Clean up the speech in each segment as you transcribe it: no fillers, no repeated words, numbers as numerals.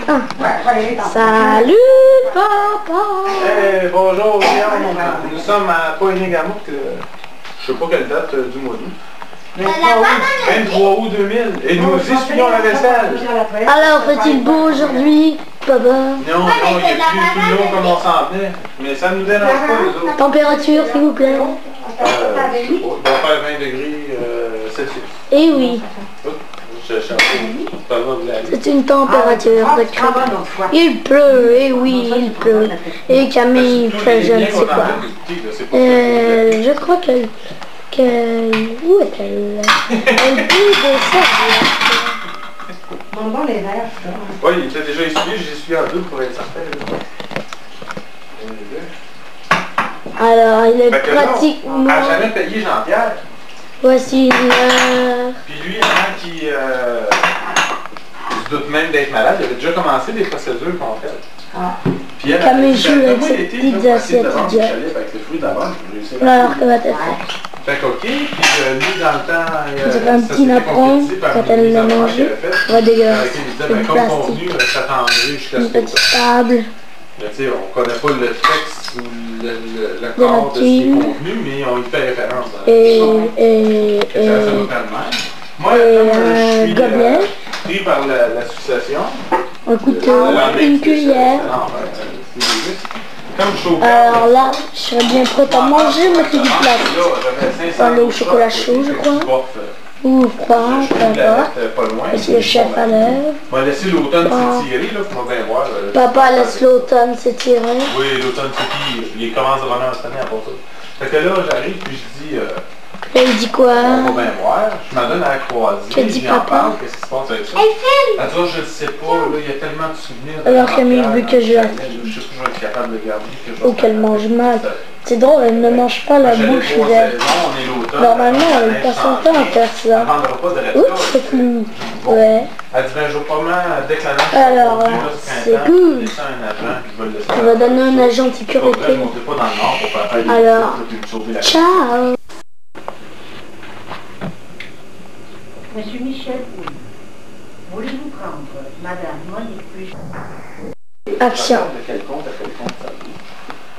1. Salut papa. Hey, bonjour, nous sommes à Pointe-Négamouk, je sais pas quelle date du mois d'août. 23 août 2000, et nous essuyons la vaisselle. Alors, fait-il beau aujourd'hui, papa? Non, il est plus long comme on s'en venait, mais ça ne nous dérange pas les autres. Température, s'il vous plaît. On va faire 20 degrés Celsius. Eh oui. C'est une température de crème. Il pleut, et oui, il pleut. Et Camille fait je ne sais quoi. Je crois qu'elle... Où est-elle? Elle plie des serviettes. Bon, les verres. Oui, il était déjà essuyé, j'ai essuyé en deux pour être certain. Alors, il est pratiquement... Elle n'a jamais payé Jean-Pierre. Voici l'heure. Puis lui, avant qu'il se doute même d'être malade, il avait déjà commencé des procédures qu'on fait. Ah. Puis elle Camille joue avec ses petites assiettes idiotes. Alors, que va-t-elle faire? Fait qu'ok, puis lui dans le temps, c'est un petit napperon, quand elle l'a mangé, on va dégueulasser. Comme convenu, s'attendrait jusqu'à Une petite table. Mais tu sais, on connaît pas le texte ou le corps de ce qui est convenu, mais on y fait référence. Et moi, un gobelet, pris par l'association, un couteau, une cuillère. Alors là, je serais bien prête à manger, mais c'est du plastique. Un au chocolat chaud, je crois. Ou froid, peu importe. Laisse le chef à l'heure. On va laisser l'automne s'étirer, là, faut bien voir. Papa laisse l'automne s'étirer. Oui, l'automne s'étire. Il commence vraiment à se tenir pour ça. Fait que là, j'arrive, puis je dis... il dit quoi? On va bien voir. Je m'en donne à la croisée. Que dit papa? Qu'est-ce qui se passe avec ça? Elle dit, je ne sais pas, là, il y a tellement de souvenirs. Alors Camille veut que je la... Je sais pas si je vais être capable de garder. Ou qu'elle mange mal. C'est drôle, elle ne mange pas la bouche ouverte. Normalement, elle passe son temps à faire ça. Oups, c'est flou. Ouais. Elle dit, je vais pas mal, dès que la neige alors, c'est cool. On va donner un agent de sécurité. Alors, ciao. Monsieur Michel, voulez-vous prendre Madame Monique Puig? Action.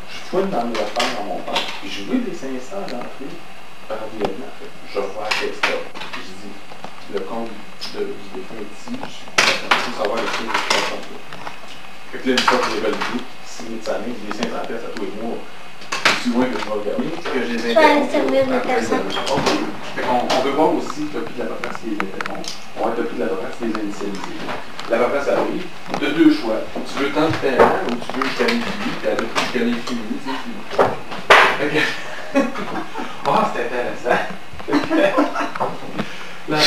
Je fouine dans mes affaires dans mon père, puis je veux des 500 à l'entrée par virement. Je vois à quel stop. Je dis, le compte du défunt ici, je veux savoir les choses que je fais comme ça. Fait que là, une fois que j'ai validé, 6 000 années, des 500 pièces à tous les mois, c'est loin que je vais regarder, que je les interromps. Fait qu'on veut voir aussi le copie de la paperasse qui est bon. On va être le copie de la paperasse qui est initialisée. La paperasse arrive, tu as deux choix. Tu veux tant de paiement ou tu veux jusqu'à l'infini, puis elle a plus jusqu'à l'infini, c'est fini. Fait que... oh, c'est intéressant. Là,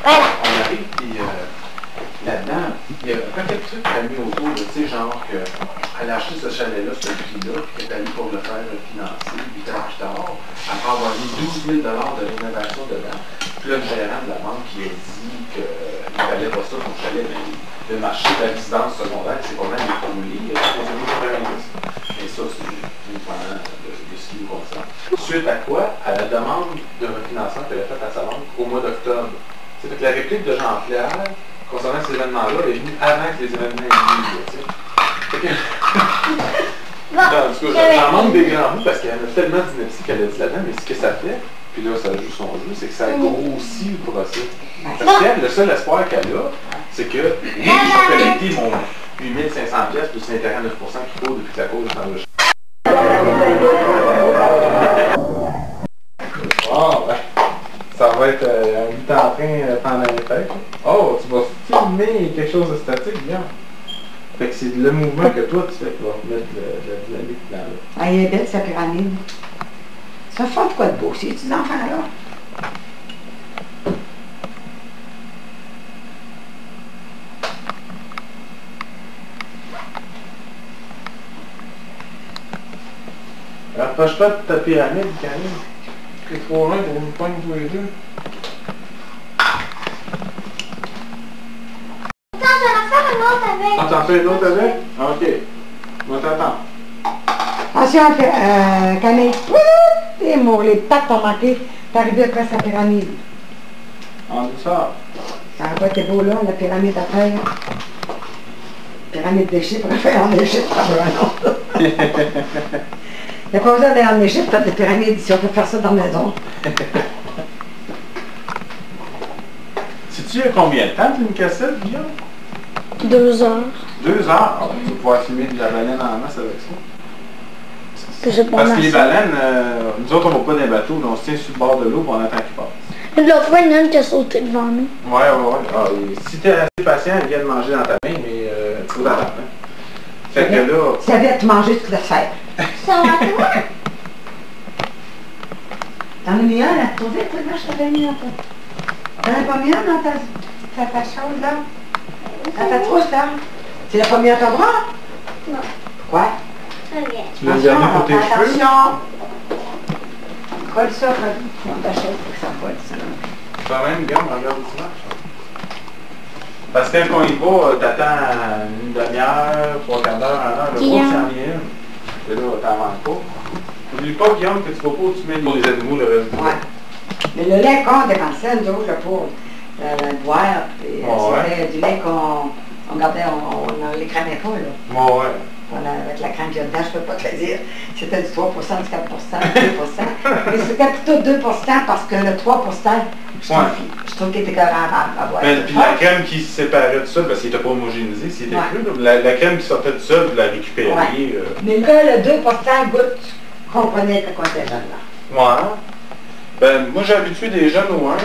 on arrive, puis là-dedans, il y a un paquet de trucs qu'elle a mis autour, tu sais, genre qu'elle a acheté ce chalet-là, ce prix-là, puis qu'elle est allée pour le faire financer 8 ans plus tard, après avoir mis 12 000 de rénovation dedans. Puis là, le gérant de la banque qui a dit qu'il ne fallait pas ça son chalet, mais le marché de la résidence secondaire, c'est pas mal écoulé les années 90. Et ça, c'est indépendant de ce qui nous concerne. Suite à quoi, à la demande de refinancement qu'elle a faite à sa banque au mois d'octobre. C'est que la réplique de Jean-Pierre concernant ces événements-là est venue avant que les événements aient lieu. En tout cas, j'en manque des grands mots parce qu'il y en a tellement d'inepties qu'elle a dit là-dedans, mais ce que ça fait, puis là, ça joue son jeu, c'est que ça grossit le procès. Parce qu'elle, le seul espoir qu'elle a, c'est que, oui, j'ai collecté mon 8 500 pièces plus l'intérêt à 9% qui court depuis que la cause est en jeu. Oh, ben, ça va être un but en train pendant les fêtes. Oh, tu vas filmer quelque chose de statique, bien. Fait que c'est le mouvement que toi tu fais qui va remettre la dynamique dans là. Ah, il est belle sa pyramide. Ça fait de quoi de beau, ces petits enfants-là? Rapproche-toi de ta pyramide, Camille. C'est trop loin pour nous poigner tous les deux. Ah, t'en fais une autre avec? Ok. Moi, t'attends. Attention, Camille. Et les pattes t'ont manqué. T'es arrivé après sa pyramide. En douceur. Ça n'a pas été beau là, la pyramide à faire. Pyramide d'Égypte, on a fait en Égypte, probablement. Il n'y a pas besoin d'aller en Égypte faire des pyramides si on peut faire ça dans la maison. Sais-tu combien de temps une cassette, Guillaume? 2 heures. 2 heures? Ah, tu vas pouvoir filmer de la baleine en masse avec ça. Que j'ai pas Parce que les massé. baleines, nous autres on va pas dans les bateaux, mais on se tient sur le bord de l'eau et on attend qu'ils passent. L'autre fois, il y en a une qui a sauté devant nous. Ouais. Ah, et si t'es assez patient, elle vient de manger dans ta main, mais tu faut l'attendre. Hein. Fait que là... Si elle vient te manger, tu te laisses faire. Ça va toi? T'en as mis un à trouver, toi, là, je t'avais mis un peu. T'en as pas mis un dans ta chose, là? Dans ta trousse, là? Tu l'as pas mis à ton bras? Non. Pourquoi? Tu l'as gardé pour tes cheveux? Attention! Colle ça, dans ta chaise pour que ça colle, ça. Quand même, Guillaume, regarde où tu marches. Parce que quand on y va, t'attends une demi-heure, 3/4 d'heure, 1 heure, le gros, Guillaume. c'est en vient une. Et là, t'en manques pas. N'oublie pas, Guillaume, que tu vas pas où tu mets pour les animaux le reste du temps. Ouais. Mais le lait qu'on dépensait, nous autres, là, pour le boire, puis c'était du lait qu'on gardait, on ne les cramait pas, là. Ouais. Avec la crème qu'il y a dedans, je ne peux pas te le dire. C'était du 3%, du 4%, du 2%. Mais c'était plutôt 2% parce que le 3%, je trouve qu'il était correct à boire. Puis la crème qui se séparait tout seul, parce qu'il n'était pas homogénéisé, s'il était cru, la crème qui sortait tout seul, vous la récupériez. Ouais. Mais là, le 2% goûte, tu comprenais quand on était jeune, là. Ouais. Ben, moi, j'ai habitué des jeunes au 1.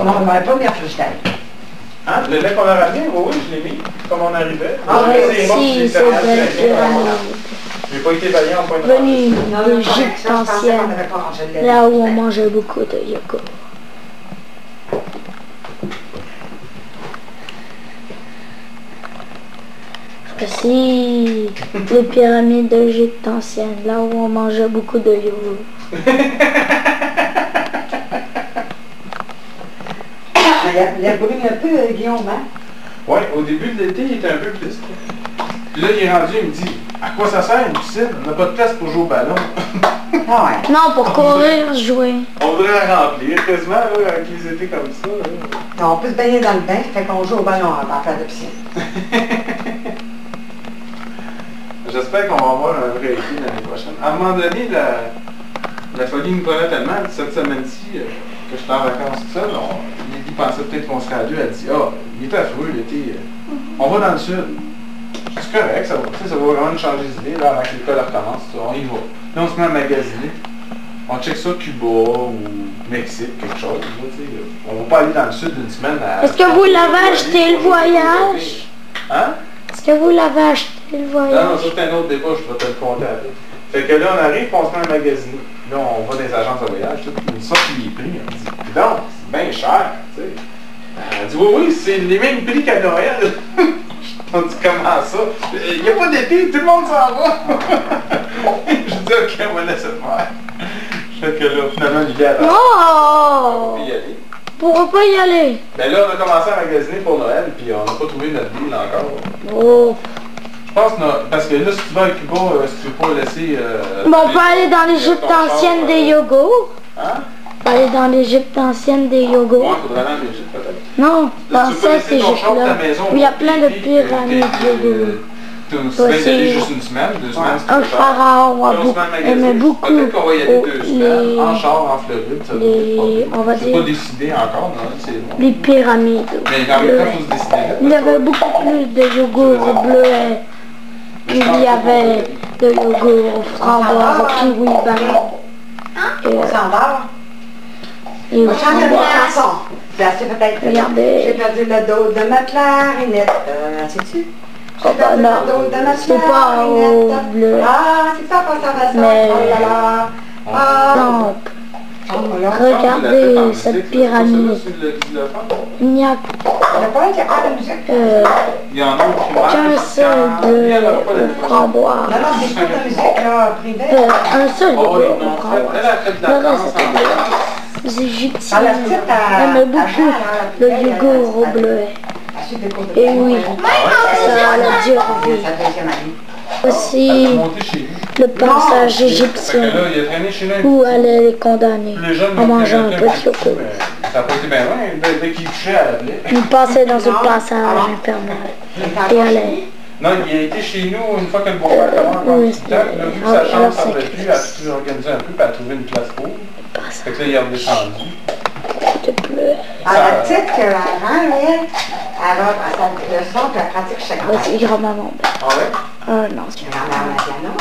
Non, on n'avait pas mis en frigidaire. Hein? Le lait qu'on a ramené, oui, je l'ai mis, comme on arrivait. Ah, Ouais, oui, si, c'est belle pyramide. J'ai pas été vaillant en point de Venu Non, d'Égypte ancienne, là où on mangeait beaucoup de yogourt. Voici les pyramides d'Égypte ancienne, là où on mangeait beaucoup de yogourt. Il a brûlé un peu, Guillaume, hein? Oui, au début de l'été, il était un peu piste. Puis là, il est rendu, il me dit, à quoi ça sert une piscine? On n'a pas de place pour jouer au ballon. Ah ouais. Non, pour courir, jouer. On voudrait la remplir quasiment, là, avec les étés comme ça. Là. On peut se baigner dans le bain, fait qu'on joue au ballon en faire de piscine. J'espère qu'on va avoir un vrai été l'année prochaine. À un moment donné, la folie nous prenait tellement, cette semaine-ci, que j'étais en vacances tout seul, il pensait peut-être qu'on serait à deux, elle dit, il est affreux l'été, on va dans le sud. C'est correct, ça va vraiment nous changer d'idée, là, avant que l'école recommence, on y va. Là, on se met à magasiner, on check ça Cuba ou Mexique, quelque chose, là, on va pas aller dans le sud d'une semaine à... Est-ce que vous l'avez acheté le voyage? Hein? Est-ce que vous l'avez acheté le voyage? Non, ça c'est un autre débat, je vais te le compter après. Fait que là, on arrive, on se met à magasiner. Là, on va dans les agences de voyage, tout, ils sortent les prix. On dit, puis donc, c'est bien cher, tu sais. Elle dit, oui, c'est les mêmes prix qu'à Noël. On dit, comment ça? Il n'y a pas d'été, tout le monde s'en va. Je dis, ok, on va laisser faire. Fait que là, finalement, l'hiver, on Oh! peut y aller. Pourquoi pas y aller? Mais là, on a commencé à magasiner pour Noël, puis on n'a pas trouvé notre deal encore. Oh! Je pense parce que là, si tu vas à Cuba, si tu veux pas laisser... Bon, on peut aller dans l'Égypte ancienne des yogourts. Hein? On peut aller dans l'Égypte ancienne des Ouais, yogourts. faudrait aller en Égypte peut-être. Non, Là, dans tu peux cette laisser ton char de ta Égypte-là, maison où il y a plein de pyramides yogourts. Tu vas y aller juste une semaine, 2 semaines, c'est Un pas cher. pharaon Puis on se met à magasiner. aimait beaucoup Peut-être qu'on va y aller 2 semaines, en les, char, en Floride, ça on va c'est dire pas décidé encore, non, c'est bon. les pyramides. Mais en même temps, il faut se décider. Il y avait beaucoup plus de yogourts bleuets. Il y avait de yogourt framboise, kiwi, banane. On s'en va. Et On change de framboise. chanson. Là, c'est peut-être... Regardez. J'ai perdu le dos de ma clarinette. Sais-tu? Oh, J'ai perdu non. le dos de ma C'est pas au clarinette. bleu. Ah, c'est pas pour ça va ça. Mais- Oh là là. Ah. Non, Oh là là. regardez cette pyramide. Il n'y a On n'a pas été à la musique. Il y en a qui marquent. qu'un seul de framboise. Non, non, c'est pas de la musique, là, privée. Un seul Oh, de non, framboise. elle a fait de la Le danse reste en était bleu. Les Égyptiens aimaient beaucoup le yogourt au bleuet. Et oui, ça a la dure vie. Aussi le passage Fait que égyptien là, il a traîné chez nous. où allaient les condamnés Les jeunes en m'ont mangeant un présenté peu de petit peu, yogourt. mais Ça n'a pas été bien loin. Dès qu'il touchait, elle appelait. Il passait dans une passage infernal. Et allait. Non, il a été chez nous une fois que le beau-père commence Oui, il a vu que sa chambre ne semblait plus, elle a tout organisé un peu, puis elle a trouvé une place pour. Fait que là, il est redescendu. De bleu. À la petite que avant, elle va à sa leçon, puis elle pratique chaque fois. C'est grand-maman. Ah ouais? Non, c'est Grand-mère à la piano.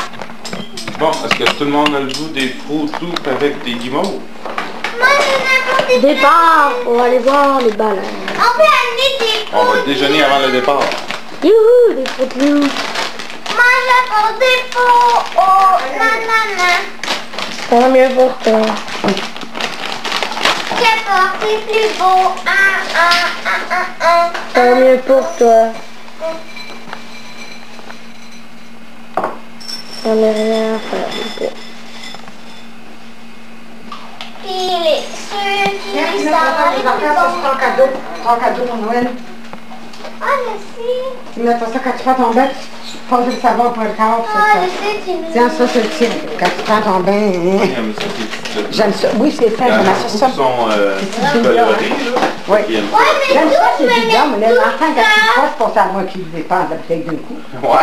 Bon, est-ce que tout le monde a le goût des Fruit Loops avec des guimauves? Départ, on va aller voir les ballons. On peut amener des On va déjeuner avant le départ. Youhou, des Fruit Loops. Moi, j'apporte des pots. Oh, nanana. Tant mieux pour toi. J'apporte les plus beaux. Tant mieux pour toi. J'en ai rien à faire. Puis ceux qui Merci, s'en vont les plus ça beaux. c'est ton cadeau pour Noël. Ah, merci. Tu mets pas ça quand tu prends ton bain, tu poses le savon pour le corps. Ah, je sais, tu me Tiens, ça c'est le tien. Quand tu prends ton bain, j'aime ça. Oui, c'est fait, j'aime ça. Ils sont colorés, là. Oui. Ils aiment Ouais, mais J'aime ça, tout, c'est mais bizarre, mais tout l'enfant, quand ça. tu passes pour savoir qu'il dépense avec deux coups. ça. Ouais.